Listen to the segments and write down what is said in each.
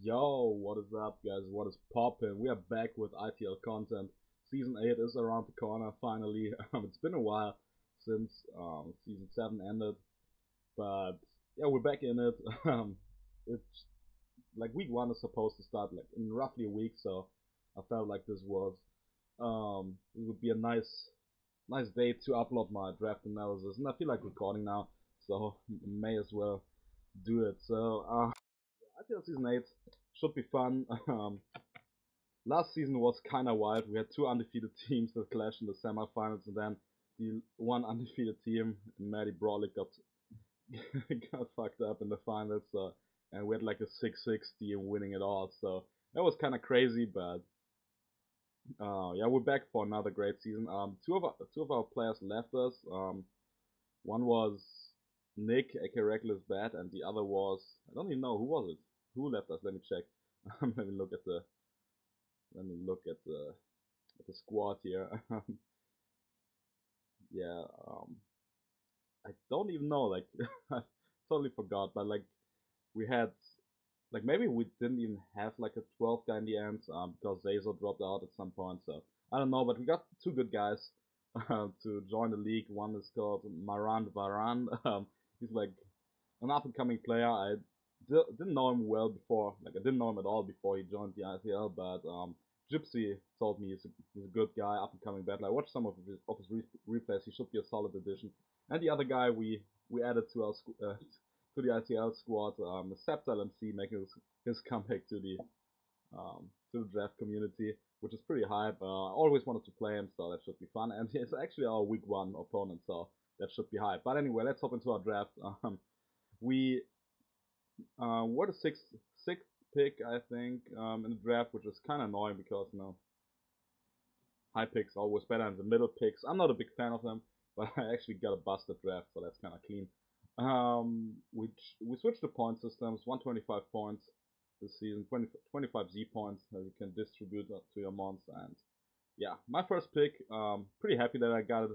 Yo, what is up, guys? What is poppin'? We are back with ITL content. Season 8 is around the corner, finally. It's been a while since Season 7 ended, but yeah, we're back in it. It's like week 1 is supposed to start like in roughly a week, so I felt like it would be a nice day to upload my draft analysis, and I feel like recording now, so may as well do it. So, ITL Season 8 should be fun. Last season was kind of wild. We had two undefeated teams that clashed in the semifinals, and then the one undefeated team, Maddie Brawley, got fucked up in the finals. And we had like a 6-6 team winning it all. So that was kind of crazy, but yeah, we're back for another great season. Two of our players left us. One was Nick, aka Reckless Bat, and the other was, I don't even know, who was it? Who left us? Let me check. Let me look at the let me look at the squad here. Yeah, I don't even know. Like, I totally forgot. But like, we had like maybe we didn't even have like a 12 guy in the end because Zazo dropped out at some point. So I don't know. But we got two good guys to join the league. One is called Maran Varan. He's like an up and coming player. I didn't know him well before. Like I didn't know him at all before he joined the ITL. But Gypsy told me he's a good guy, up and coming battle. I watched some of his replays. He should be a solid addition. And the other guy we added to our to the ITL squad, Septal MC, making his comeback to the draft community, which is pretty hype. I always wanted to play him, so that should be fun. And he's actually our week 1 opponent, so that should be hype. But anyway, let's hop into our draft. We were the sixth pick, I think, in the draft, which is kind of annoying because high picks are always better than the middle picks. I'm not a big fan of them, but I actually got a busted draft, so that's kind of clean. We switched the point systems, 125 points this season, 25 Z points that you can distribute to your mons, and yeah, my first pick, pretty happy that I got it,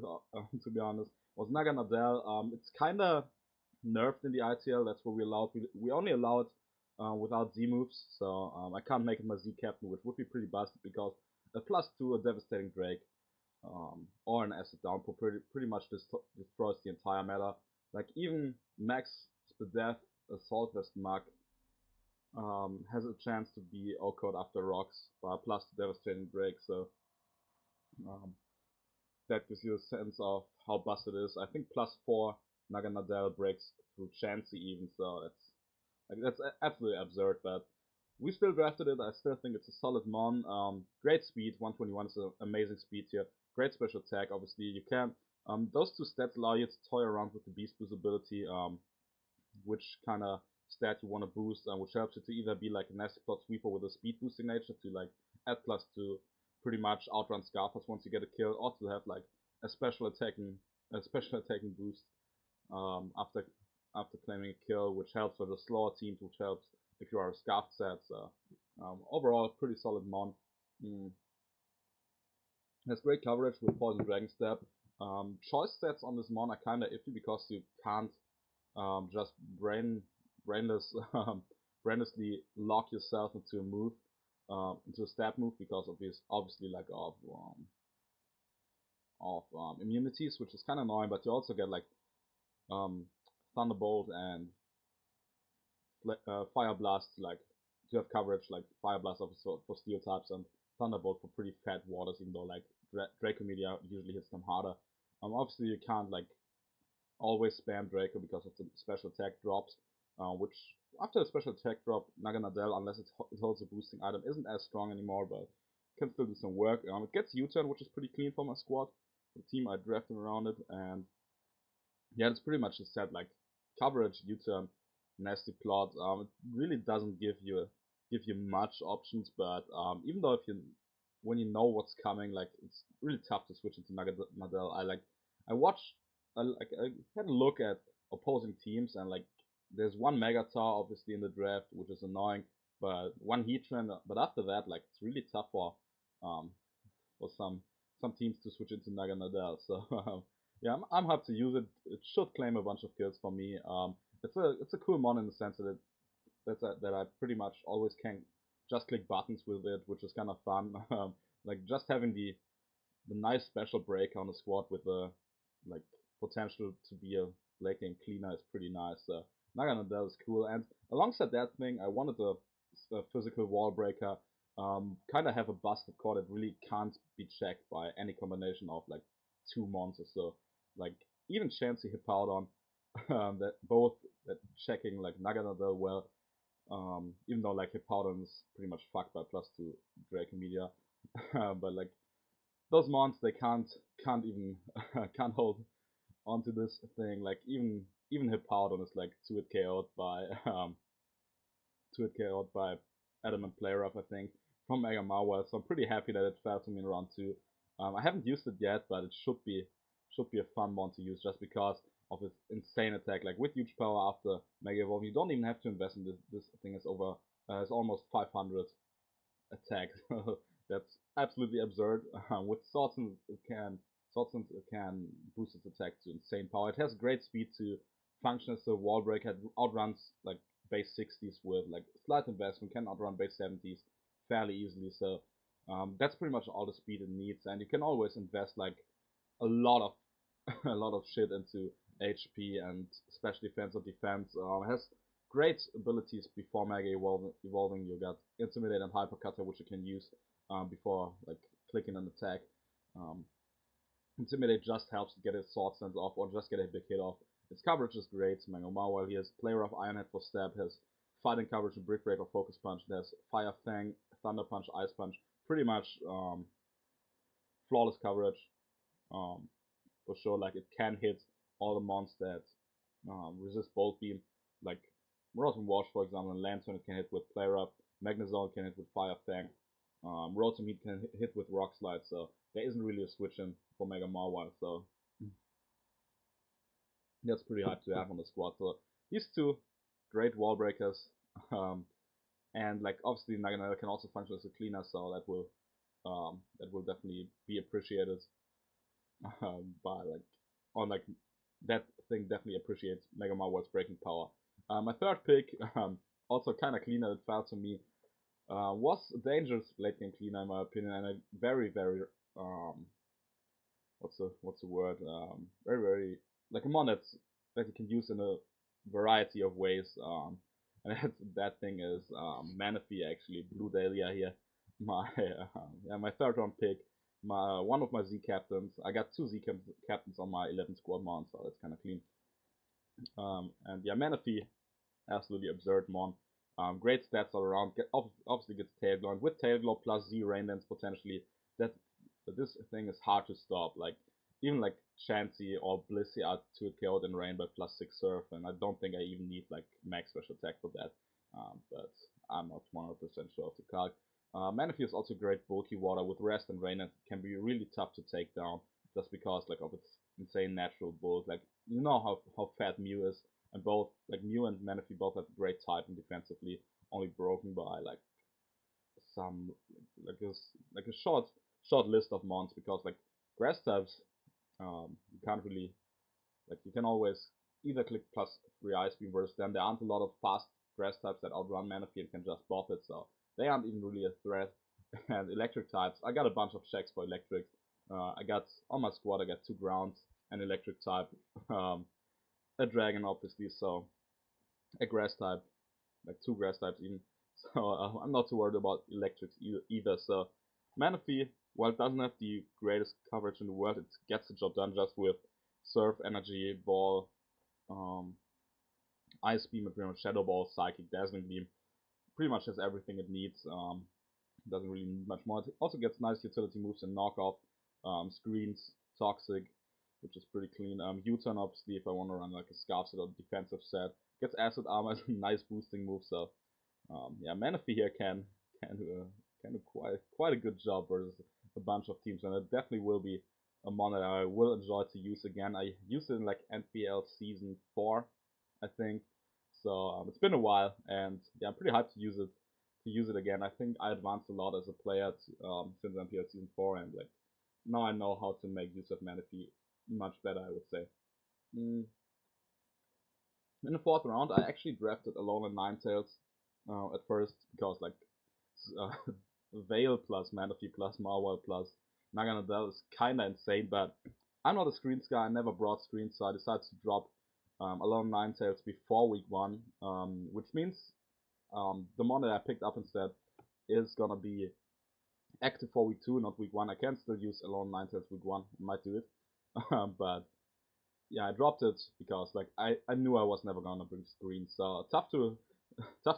to be honest, was Naga Nadal. It's kind of nerfed in the ITL. That's what we allowed. We only allowed without Z moves, so I can't make it my Z captain, which would be pretty busted because a +2, a devastating Drake, or an acid downpour pretty much destroys the entire meta. Like even Max Spadef, Assault Vest Mug, has a chance to be O-code after rocks by plus the devastating Drake, so um, that gives you a sense of how busted it is. I think +4 Naganadel breaks through Chansey even, so that's absolutely absurd, but we still drafted it. I still think it's a solid mon. Great speed, 121 is an amazing speed here. Great special attack, obviously. You can those two stats allow you to toy around with the beast boost ability, which kind of stat you want to boost, which helps you to either be like a nasty plot sweeper with a speed boosting nature to like add +2, pretty much outrun Scarfers once you get a kill, or to have like a special attacking boost after claiming a kill, which helps for the slower teams, which helps if you are a Scarf set. So overall, pretty solid mon. Has great coverage with Poison Dragon Step. Choice sets on this mon are kind of iffy because you can't just brainless brainlessly lock yourself into a move, into a stab move because of this obviously like of immunities, which is kind of annoying. But you also get like Thunderbolt and Fire Blast, like to have coverage like Fire Blast obviously for steel types and Thunderbolt for pretty fat waters, even though like Draco Media usually hits them harder. Obviously you can't like always spam Draco because of the special attack drops, which after a special attack drop, Naganadel, unless it holds a boosting item, isn't as strong anymore, but can still do some work. It gets U-turn, which is pretty clean for my squad, the team I drafted around it, and yeah, it's pretty much a set like coverage, U-turn, nasty plot. It really doesn't give you much options, but even though when you know what's coming, like it's really tough to switch into Naganadel. I watched I had a look at opposing teams, and like there's one Megatar obviously in the draft, which is annoying, but one Heatran. But after that, like it's really tough um for some teams to switch into Naganadel. So yeah, I'm happy to use it. It should claim a bunch of kills for me. It's a cool mon in the sense that that I pretty much always can just click buttons with it, which is kind of fun. Like just having the nice special break on the squad with the like potential to be a late game cleaner is pretty nice. Nagano that is cool. And alongside that thing, I wanted a physical wall breaker. Kind of have a busted core that really can't be checked by any combination of like two mons or so. Like even Chansey Hippowdon, that both that checking like Nagano well. Even though like Hippowdon is pretty much fucked by +2 Drake Media, but like those mons they can't even can't hold onto this thing. Like even Hippowdon is like 2-hit KO'd by 2-hit KO'd by Adamant Player Up, I think, from Mega Marwell. So I'm pretty happy that it fell to me in round 2. I haven't used it yet, but it should be a fun mon to use just because of its insane attack. Like with huge power after Mega Evolve, you don't even have to invest in this. This thing is over. It's almost 500 attack. That's absolutely absurd. With Swordsman it can boost its attack to insane power. It has great speed to function as a wall break. It outruns like base 60s with like slight investment. Can outrun base 70s fairly easily. So that's pretty much all the speed it needs. And you can always invest like a lot of a lot of shit into HP and special defense or defense. Has great abilities before Mega evolving. You got Intimidate and Hypercutter, which you can use before like clicking an attack. Um, Intimidate just helps get his sword sense off or just get a big hit off. Its coverage is great. Mango Marwell, he has Player of Ironhead for stab, has fighting coverage with Brick Break or Focus Punch, there's Fire Fang, Thunder Punch, Ice Punch. Pretty much flawless coverage. Um, for sure. Like it can hit all the mons that resist Bolt Beam, like Rotom Wash, for example, and Lantern it can hit with Flare Up, Magnezone can hit with Fire Fang, Rotom Heat can hit with Rock Slide, so there isn't really a switch in for Mega Marwell, so that's pretty hard to have on the squad. So these two great wall breakers, um, and like obviously Naganella can also function as a cleaner, so that will definitely be appreciated by like on like that thing definitely appreciates Mega Marwell's breaking power. My third pick, also kind of cleaner that fell to me, was a dangerous late game cleaner in my opinion, and a very um, what's the word? Very like a mon that you can use in a variety of ways. And that thing is Manaphy actually, Blue Dahlia here. My yeah, my third round pick. My one of my Z captains. I got two Z captains on my 11 squad mon, so that's kind of clean. And yeah, Manaphy, absolutely absurd mon. Great stats all around. Obviously gets Tail Glow, and with Tail Glow plus Z Rain Dance potentially, that this thing is hard to stop. Like even like Chansey or Blissey are 2 KO'd in Rain by +6 Surf, and I don't think I even need like max special attack for that. But I'm not 100% sure of the card. Manaphy is also great bulky water with Rest and Rain, and it can be really tough to take down just because like of its insane natural bulk. Like you know how fat Mew is, and both like Mew and Manaphy both have great typing defensively, only broken by like some like a short list of mons because like grass types you can't really like you can always either click +3 Ice Beam versus them. There aren't a lot of fast grass types that outrun Manaphy and can just buff it, so they aren't even really a threat. And electric types, I got a bunch of checks for electric. I got on my squad I got 2 grounds, an electric type, a dragon obviously, so a grass type, like 2 grass types even. So I'm not too worried about electrics either. So Manaphy, while it doesn't have the greatest coverage in the world, it gets the job done just with Surf, Energy, Ball, um, Ice Beam, and pretty much Shadow Ball, Psychic, Dazzling Beam. Pretty much has everything it needs. Doesn't really need much more. It also gets nice utility moves in knockoff, screens, toxic, which is pretty clean. U-turn obviously if I want to run like a scarf set or defensive set. Gets acid armor as a nice boosting move. So yeah, Manaphy here can do quite a good job versus a bunch of teams, and it definitely will be a mon that I will enjoy to use again. I used it in like NPL season 4, I think. So it's been a while, and yeah, I'm pretty hyped to use it again. I think I advanced a lot as a player since NPL season 4, and like now I know how to make use of Manaphy much better, I would say. Mm. In the fourth round, I actually drafted Alone and Ninetales. at first, because like uh, Veil plus Manaphy plus Marwell plus Naganadel is kinda insane, but I'm not a screens guy. I never brought screens, so I decided to drop Alone Ninetales before week 1, which means the mon that I picked up instead is gonna be active for week 2, not week 1. I can still use Alone Ninetales week 1. I might do it, but yeah, I dropped it because like I knew I was never gonna bring screens, so tough to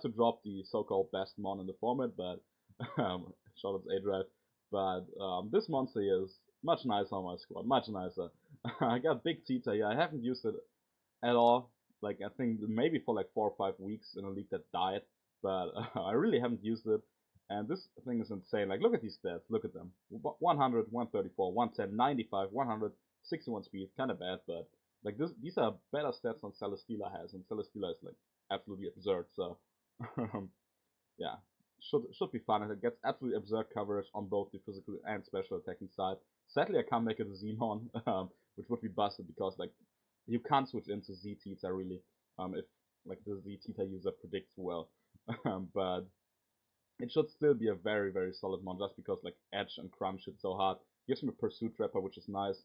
drop the so-called best mon in the format, but shout out to A-Drive. But this monster is much nicer on my squad, much nicer. I got Big Tita here. I haven't used it at all. Like I think maybe for like 4 or 5 weeks in a league that died, but I really haven't used it. And this thing is insane. Like look at these stats. Look at them. 100, 134, 110, 95, 100, 61 speed. Kind of bad, but like these are better stats than Celesteela has, and Celesteela is like absolutely absurd. So yeah, should be fun. And it gets absolutely absurd coverage on both the physical and special attacking side. Sadly, I can't make it a Zmon, which would be busted because like you can't switch into Z Tita really, if like the Z Tita user predicts well. But it should still be a very solid mon just because like Edge and Crunch hit so hard. Gives me a Pursuit Trapper, which is nice.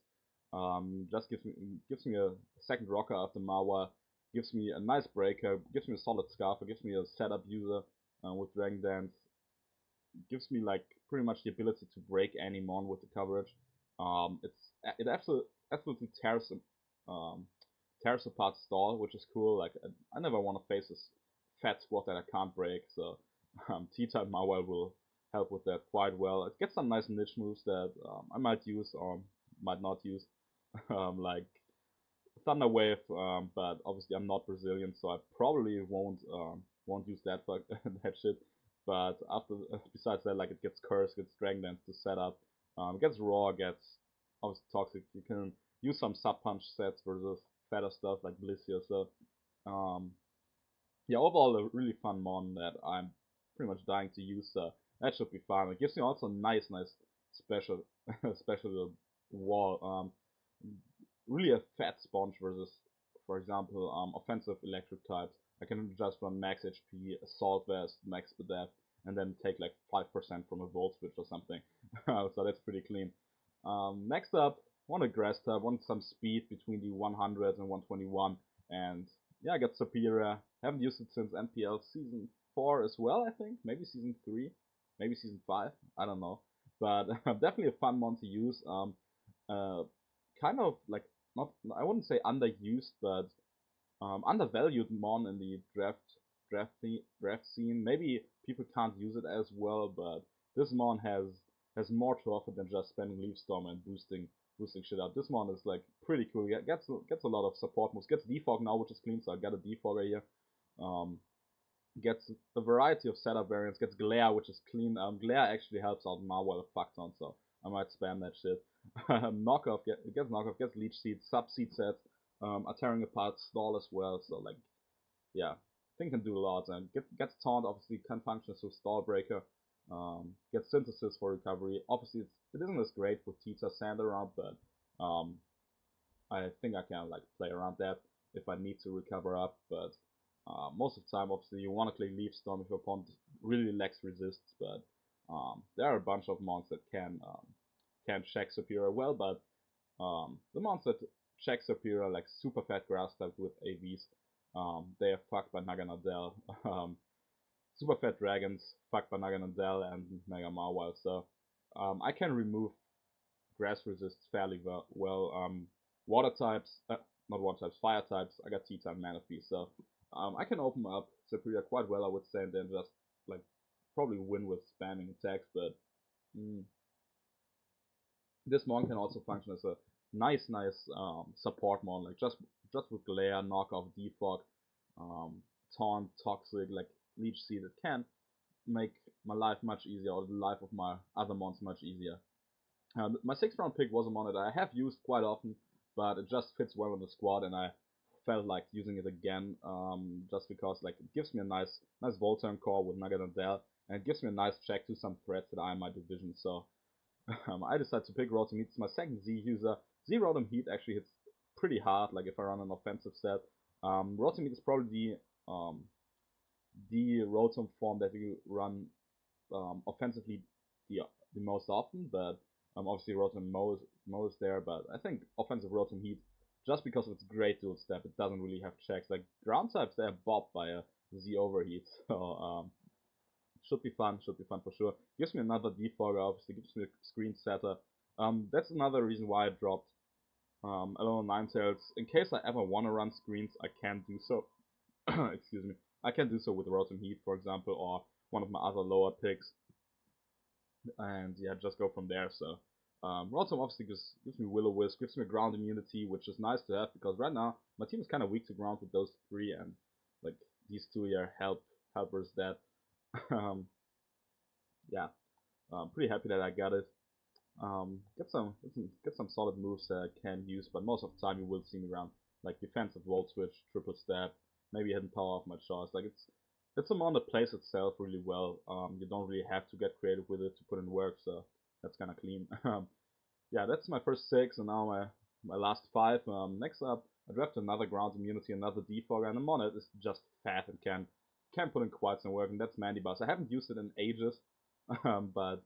Just gives me a second rocker after Marwa. Gives me a nice breaker. Gives me a solid Scarfer. Gives me a setup user with Dragon Dance. Gives me like pretty much the ability to break any mon with the coverage. It absolutely um, tears apart stall, which is cool. Like I never want to face this fat squad that I can't break, so T-type Marwell will help with that quite well. It gets some nice niche moves that I might use or might not use, like Thunder Wave, but obviously I'm not Brazilian, so I probably won't use that for that shit. But besides that, like it gets Curse, gets Dragon Dance to set up, gets Raw, gets obviously Toxic. You can use some sub punch sets versus fatter stuff like Blissey. So um, yeah, overall a really fun mon that I'm pretty much dying to use. So that should be fun. It gives me also nice special special wall. Really a fat sponge versus, for example, offensive electric types. I can just run max HP, assault vest, max def, and then take like 5% from a volt switch or something. So that's pretty clean. Next up, want a grass type, want some speed between the 100 and 121, and yeah, I got Superior. Haven't used it since NPL season 4 as well, I think. Maybe season 3, maybe season 5, I don't know. But definitely a fun one to use. Uh, kind of like not, I wouldn't say underused, but undervalued mon in the draft scene. Maybe people can't use it as well, but this mon has more to offer than just spending Leaf Storm and boosting shit up. This mon is like pretty cool. Gets a lot of support moves. Gets defog now, which is clean, so I got a defogger here. Um, gets a variety of setup variants. Gets Glare, which is clean. Glare actually helps out Marwell a fuck ton, so I might spam that shit. Knockoff gets knockoff, gets Leech Seed, Sub Seed sets, are tearing apart stall as well. So like, yeah, thing can do a lot. And gets taunt, obviously can function as a stall breaker. Gets synthesis for recovery. Obviously, it isn't as great with Tita Sand around, but I think I can like play around that if I need to recover up. But most of the time, obviously, you want to play Leaf Storm if your opponent really lacks resists. But there are a bunch of mons that can check Superior well, but the mons that check Superior like super fat grass type with AVs, they are fucked by Naganadel. Super fat dragons fucked by Naganadel and Mega Marwell. So I can remove grass resists fairly well. Water types, not water types, fire types. I got T-type Manaphy, so I can open up Superior quite well, I would say, and then just like probably win with spamming attacks. But mm, this mon can also function as a nice support mon, like just with glare, knockoff, defog, um, taunt, toxic, like leech seed. It can make my life much easier, or the life of my other mons much easier. My 6th round pick was a mon that I have used quite often, but it just fits well in the squad, and I felt like using it again, just because like it gives me a nice Volturn core with Nugget and Dell, and it gives me a nice check to some threats that are in my division. So I decided to pick Rotom Heat. It's my second Z user. Z Rotom Heat actually hits pretty hard, like if I run an offensive set. Rotom Heat is probably the Rotom form that you run offensively the the most often, but obviously Rotom Mo is there, but I think offensive Rotom Heat, just because of its great dual step, it doesn't really have checks. Like ground types, they're bopped by a Z overheat, so should be fun for sure. Gives me another defogger, obviously gives me a screen setter. That's another reason why I dropped a little Ninetales. In case I ever want to run screens, I can do so. Excuse me. I can do so with Rotom Heat, for example, or one of my other lower picks, and yeah, just go from there. So Rotom obviously gives me Will-O-Wisp, gives me ground immunity, which is nice to have because right now my team is kind of weak to ground with those three, and like these two are helpers that yeah, pretty happy that I got it. Get some solid moves that I can use, but most of the time you will see me around like defensive Volt Switch, triple stab, maybe hidden power of my choice. Like it's a mon that plays itself really well. You don't really have to get creative with it to put in work, so that's kind of clean. Yeah, that's my first six, and now my last five. Next up, I drafted another ground immunity, another defogger, and the mon is just fat and can put in quite some work, and that's Mandibuzz. I haven't used it in ages, but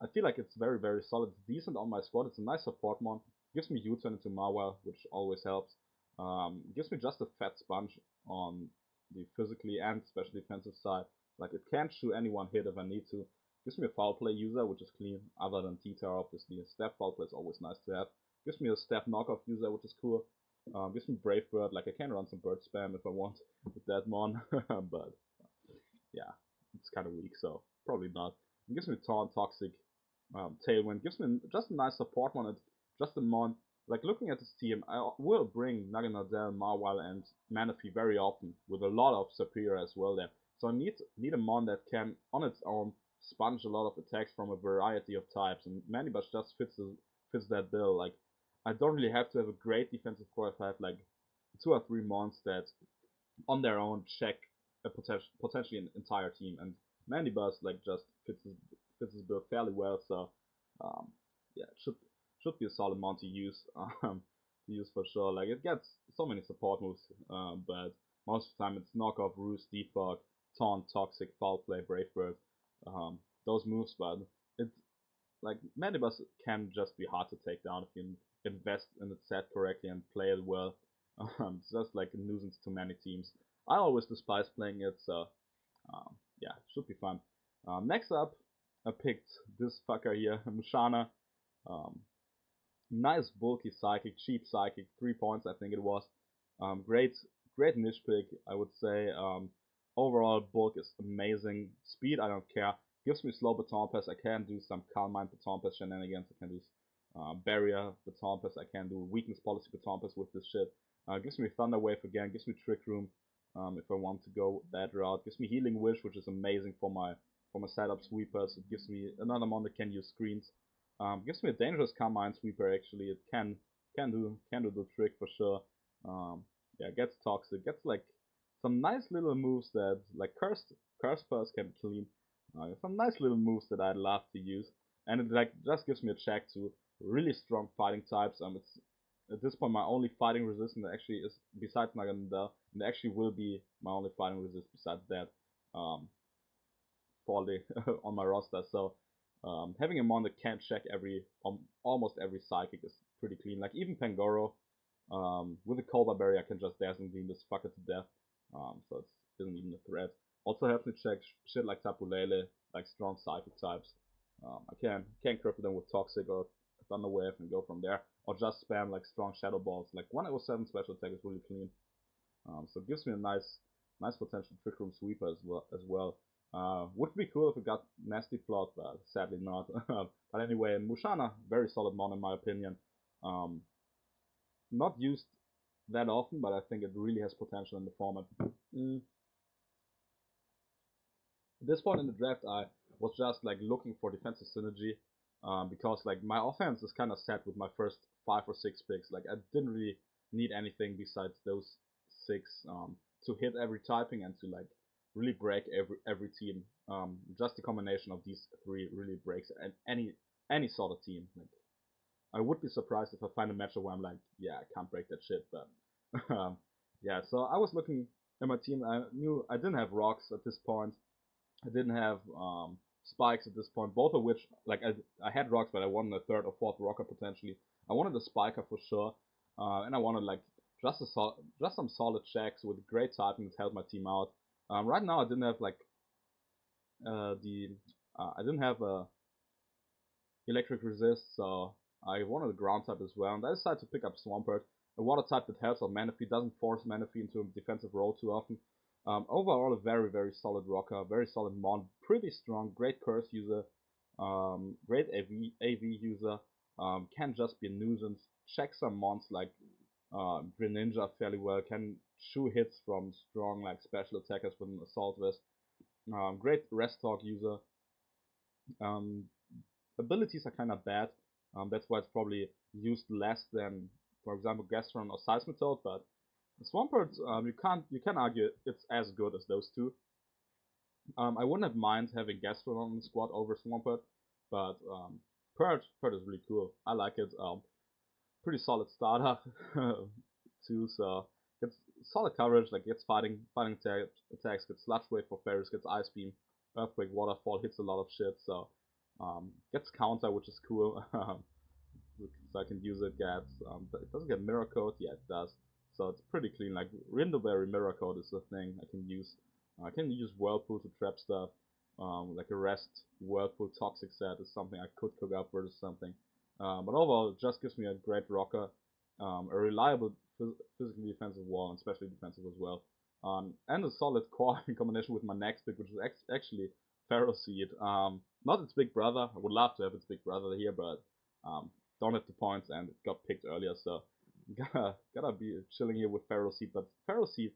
I feel like it's very, very solid. It's decent on my squad. It's a nice support mon. Gives me U-turn into Mawile, which always helps. Gives me just a fat sponge on the physically and special defensive side. Like it can't shoot any one hit if I need to. Gives me a foul play user, which is clean, other than T-Tar obviously. A step foul play is always nice to have. Gives me a step knockoff user, which is cool. Gives me Brave Bird, like I can run some bird spam if I want with that mon, but yeah, it's kind of weak, so probably not. It gives me Taunt, Toxic, Tailwind. Gives me just a nice support one. It's just a mon. Like looking at this team, I will bring Naganadel, Marwile, and Manaphy very often with a lot of superior as well there. So I need a mon that can on its own sponge a lot of attacks from a variety of types, and Manibus just fits that bill. Like I don't really have to have a great defensive core if I have like two or three mons that on their own check a potentially an entire team. And Mandibuzz like just fits his build fairly well. So yeah, it should be a solid mount to use to use for sure. Like it gets so many support moves, but most of the time it's knockoff, roost, defog, taunt, toxic, foul play, brave bird, those moves. But it like Mandibus can just be hard to take down if you invest in the set correctly and play it well. It's just like a nuisance to many teams. I always despise playing it, so yeah, should be fun. Next up, I picked this fucker here, Mushana. Um, nice bulky psychic, cheap psychic, 3 points I think it was. Great niche pick, I would say. Overall bulk is amazing. Speed, I don't care. Gives me slow baton pass. I can do some calm mind baton pass shenanigans. I can do barrier baton pass. I can do weakness policy baton pass with this shit. Gives me thunder wave again. Gives me trick room if I want to go that route. Gives me healing wish, which is amazing for my setup sweepers. It gives me another mon that can use screens. Gives me a dangerous calm mind sweeper actually. It can do the trick for sure. Yeah, gets toxic. Gets like some nice little moves that like curse first can be clean. Some nice little moves that I'd love to use, and it like just gives me a check to really strong fighting types. It's at this point my only fighting resistance actually is besides Naganadel, and actually will be my only fighting resist besides that. Falling on my roster. So having a mon that can check almost every psychic is pretty clean. Like even Pangoro, with a Colba Berry, I can just dazzling gleam this fucker to death. So it isn't even a threat. Also helps me check shit like Tapu Lele, like strong psychic types. I can cripple them with Toxic or Thunder Wave and go from there. Or just spam like strong Shadow Balls. Like 107 special attack is really clean. So it gives me a nice potential Trick Room Sweeper as well. Would be cool if it got Nasty Plot, but sadly not. But anyway, Mushana, very solid mon in my opinion. Um, not used that often, but I think it really has potential in the format. Mm. At this point in the draft, I was just like looking for defensive synergy, because like my offense is kind of set with my first 5 or 6 picks. Like I didn't really need anything besides those six to hit every typing and to like really break every team. Just the combination of these three really breaks any sort of team. Like I would be surprised if I find a matchup where I'm like, yeah, I can't break that shit. But yeah, so I was looking in my team. I knew I didn't have rocks at this point. I didn't have spikes at this point. Both of which, like I had rocks, but I wanted a third or fourth rocker potentially. I wanted a spiker for sure, and I wanted like just some solid checks with great typing that helped my team out. Right now, I didn't have like the I didn't have a electric resist, so I wanted a ground type as well. And I decided to pick up Swampert, a water type that helps out Manaphy, doesn't force Manaphy into a defensive role too often. Overall, a very, very solid rocker, very solid mon, pretty strong, great curse user, great AV user, can just be a nuisance, check some mons like Greninja fairly well, can chew hits from strong like special attackers with an Assault Vest. Great rest talk user. Um, Abilities are kind of bad. That's why it's probably used less than, for example, Gastron or Seismitoad. But Swampert, you can argue it's as good as those two. I wouldn't have mind having Gastron on the squad over Swampert, but Purge is really cool. I like it. Pretty solid starter too. So gets solid coverage. Like gets fighting attacks. Gets Sludge Wave for Ferris. Gets Ice Beam, Earthquake, Waterfall. Hits a lot of shit. So gets counter, which is cool. So I can use it. Gets it doesn't get Mirror Coat. Yeah, it does. So it's pretty clean. Like Rindoberry Mirror Coat is the thing I can use. I can use Whirlpool to trap stuff. Like a Rest Whirlpool Toxic set is something I could cook up versus something. But overall, it just gives me a great rocker, a reliable physically defensive wall, and especially defensive as well. And a solid core in combination with my next pick, which is actually Pharaoh Seed. Not its big brother. I would love to have its big brother here, but um, don't have the points, and it got picked earlier, so gotta be chilling here with Pharaoh Seed. But Pharaoh Seed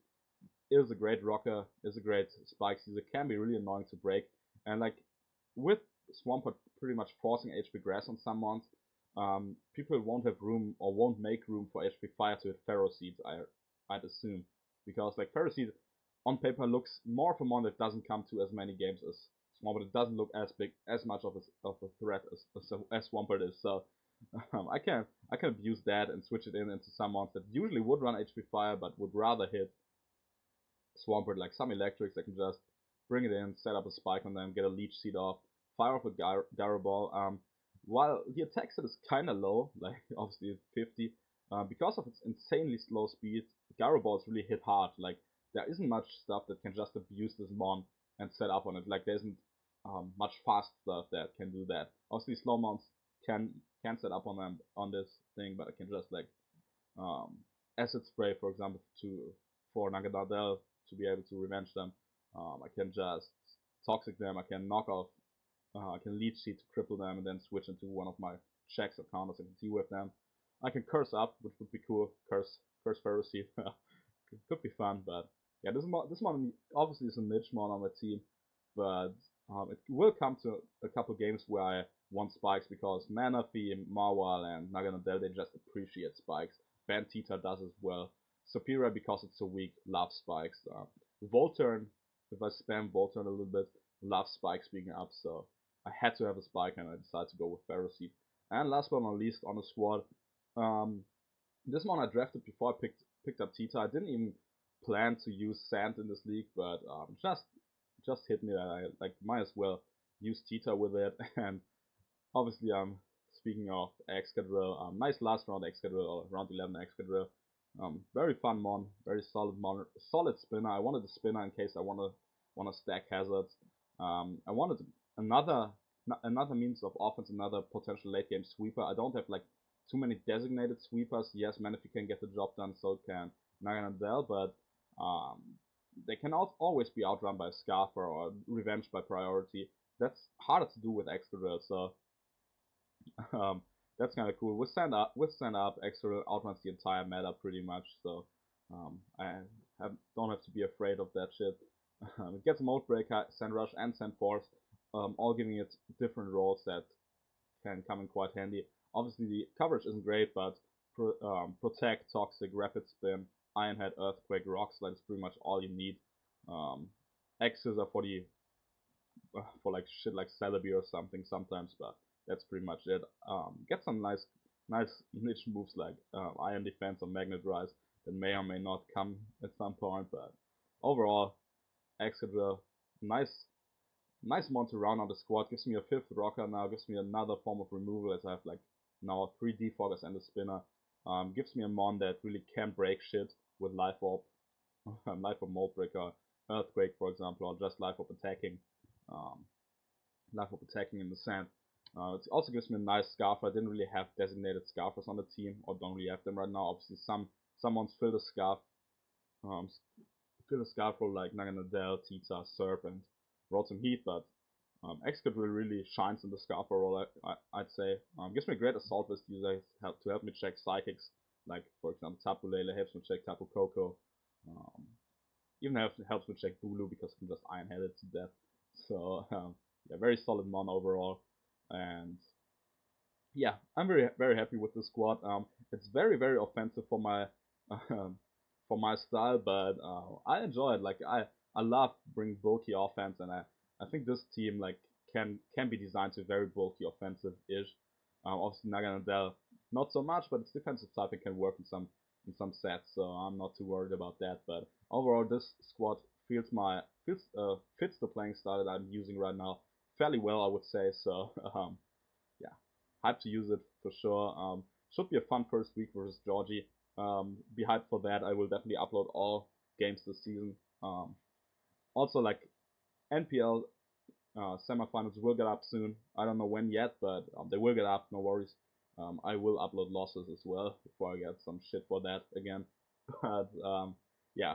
is a great rocker, is a great spike user, can be really annoying to break, and like with Swampert pretty much forcing HP Grass on some mons, people won't have room or won't make room for HP Fire to hit Pharaoh Seed, I'd assume, because like Pharaoh Seed on paper looks more of a mon that doesn't come to as many games as Swampert. It doesn't look as big, as much of a threat as Swampert is. So I can abuse that and switch it into some mons that usually would run HP Fire but would rather hit Swampert, like some electrics. I can just bring it in, set up a spike on them, get a leech seed off, fire off a Gyro Ball. While the attack set is kind of low, like obviously 50, because of its insanely slow speed, Gyro Balls really hit hard. Like there isn't much stuff that can just abuse this mon and set up on it. Like there isn't much fast stuff that can do that. Obviously slow mons can set up on them on this thing, but I can just like um, acid spray, for example, for Naganadel to be able to revenge them. I can just toxic them. I can knock off. I can leech seed to cripple them, and then switch into one of my checks or counters and deal with them. I can curse up, which would be cool. Curse Pharaoh Seed. Could be fun, but yeah, this one obviously is a niche mon on my team, but it will come to a couple games where I want spikes because Manaphy, Marwal, and Naganadel, they just appreciate spikes. Bantita does as well. Superior, because it's so weak, loves spikes. Volturn, if I spam Volturn a little bit, loves spikes being up, so I had to have a spike and I decided to go with Pharaoh Seed. And last but not least on the squad, um, this one I drafted before I picked up Tita. I didn't even plan to use Sand in this league, but just hit me that I like might as well use Tita with it. And obviously, speaking of Excadrill, nice last round Excadrill, or round 11 Excadrill. Very fun mon, very solid spinner. I wanted a spinner in case I wanna stack hazards. I wanted another means of offense, another potential late game sweeper. I don't have like too many designated sweepers. Yes, Manaphy can get the job done, so can Naganadel, but um, they can always be outrun by a Scarfer or revenged by priority. That's harder to do with Excadrill, so um, that's kind of cool. With stand up, Excadrill outruns the entire meta pretty much, so don't have to be afraid of that shit. It gets Mold Breaker, Sand Rush, and Sand Force, all giving it different roles that can come in quite handy. Obviously, the coverage isn't great, but Protect, Toxic, Rapid Spin, Iron Head, Earthquake, Rock Slide is pretty much all you need. X's are for like shit like Celebi or something sometimes, but that's pretty much it. Get some nice niche moves like Iron Defense or Magnet Rise that may or may not come at some point, but overall, Excadrill, nice mon to round on the squad. Gives me a 5th rocker now. Gives me another form of removal as I have like now 3 defoggers and a spinner. Gives me a mon that really can break shit with Life Orb, Life Orb Mold Breaker, Earthquake for example, or just Life Orb attacking. Um, Life Orb attacking in the sand. It also gives me a nice Scarfer. I didn't really have designated Scarfers on the team, or don't really have them right now. Obviously, someone's filled a Scarf, um, fill a Scarf role like Naganadel, Tita, Serp, and Rotom Heat, but Excadrill really shines in the Scarfer role, I'd say. Gives me a great Assault Vest user to help me check Psychics, like for example Tapu Lele helps me check Tapu Koko. Um, Even helps me check Bulu because I can just Iron Head it to death. So yeah, very solid mon overall, and yeah, I'm very happy with the squad. It's very offensive um, for my style, but I enjoy it. Like I love bring bulky offense, and I think this team like can be designed to very bulky offensive ish. Obviously Naganadel not so much, but its defensive typing can work in some sets, so I'm not too worried about that. But overall, this squad fits the playing style that I'm using right now fairly well, I would say. So yeah, hyped to use it for sure. Should be a fun first week versus Georgie. Be hyped for that. I will definitely upload all games this season. Also, like NPL semifinals will get up soon. I don't know when yet, but they will get up. No worries. I will upload losses as well before I get some shit for that again. But yeah,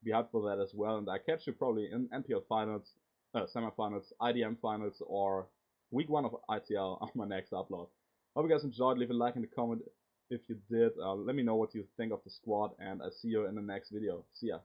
be hyped for that as well. And I catch you probably in NPL finals, semifinals, IDM finals, or week 1 of ITL on my next upload. Hope you guys enjoyed. Leave a like in the comment if you did. Let me know what you think of the squad, and I see you in the next video. See ya.